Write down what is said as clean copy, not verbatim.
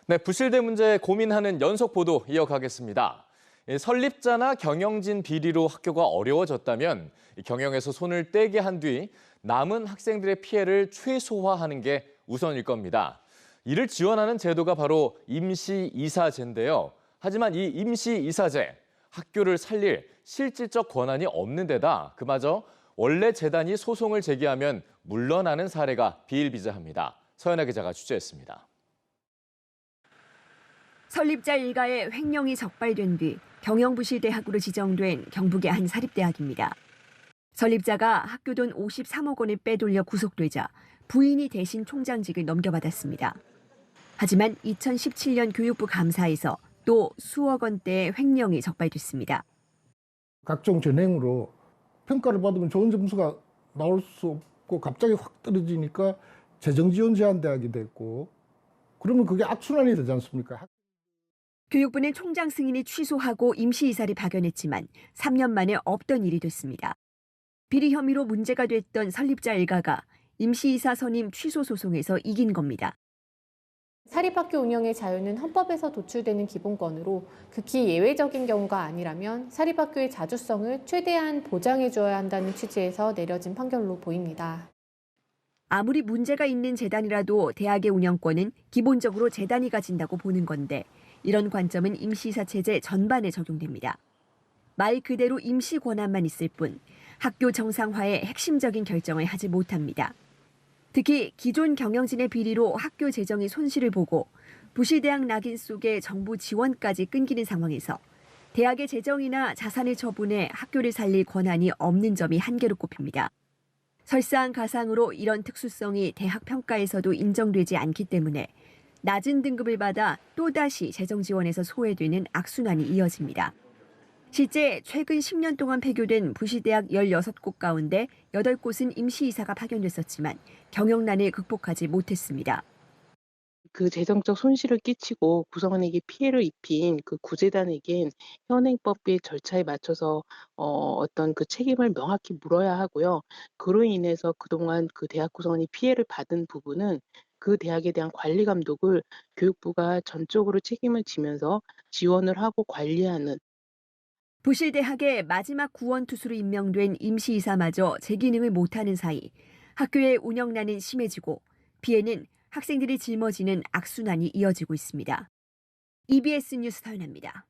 네, 부실대 문제 고민하는 연속 보도 이어가겠습니다. 설립자나 경영진 비리로 학교가 어려워졌다면 경영에서 손을 떼게 한 뒤 남은 학생들의 피해를 최소화하는 게 우선일 겁니다. 이를 지원하는 제도가 바로 임시이사제인데요. 하지만 이 임시이사제, 학교를 살릴 실질적 권한이 없는 데다 그마저 원래 재단이 소송을 제기하면 물러나는 사례가 비일비재합니다. 서연아 기자가 취재했습니다. 설립자 일가의 횡령이 적발된 뒤 경영부실대학으로 지정된 경북의 한 사립대학입니다. 설립자가 학교 돈 53억 원을 빼돌려 구속되자 부인이 대신 총장직을 넘겨받았습니다. 하지만 2017년 교육부 감사에서 또 수억 원대의 횡령이 적발됐습니다. 각종 전행으로 평가를 받으면 좋은 점수가 나올 수 없고 갑자기 확 떨어지니까 재정 지원 제한대학이 됐고 그러면 그게 악순환이 되지 않습니까? 교육부는 총장 승인이 취소하고 임시이사를 파견했지만 3년 만에 없던 일이 됐습니다. 비리 혐의로 문제가 됐던 설립자 일가가 임시이사 선임 취소 소송에서 이긴 겁니다. 사립학교 운영의 자유는 헌법에서 도출되는 기본권으로 극히 예외적인 경우가 아니라면 사립학교의 자주성을 최대한 보장해 주어야 한다는 취지에서 내려진 판결로 보입니다. 아무리 문제가 있는 재단이라도 대학의 운영권은 기본적으로 재단이 가진다고 보는 건데 이런 관점은 임시이사 체제 전반에 적용됩니다. 말 그대로 임시 권한만 있을 뿐 학교 정상화의 핵심적인 결정을 하지 못합니다. 특히 기존 경영진의 비리로 학교 재정이 손실을 보고 부실대학 낙인 속에 정부 지원까지 끊기는 상황에서 대학의 재정이나 자산을 처분해 학교를 살릴 권한이 없는 점이 한계로 꼽힙니다. 설상가상으로 이런 특수성이 대학 평가에서도 인정되지 않기 때문에 낮은 등급을 받아 또다시 재정 지원에서 소외되는 악순환이 이어집니다. 실제 최근 10년 동안 폐교된 부실대학 16곳 가운데 8곳은 임시이사가 파견됐었지만 경영난을 극복하지 못했습니다. 그 재정적 손실을 끼치고 구성원에게 피해를 입힌 그 구재단에겐 현행법의 절차에 맞춰서 어떤 그 책임을 명확히 물어야 하고요. 그로 인해서 그동안 그 대학 구성원이 피해를 받은 부분은 그 대학에 대한 관리 감독을 교육부가 전적으로 책임을 지면서 지원을 하고 관리하는. 부실대학의 마지막 구원 투수로 임명된 임시이사마저 제 기능을 못하는 사이 학교의 운영난은 심해지고 피해는 학생들이 짊어지는 악순환이 이어지고 있습니다. EBS 뉴스 서연아입니다.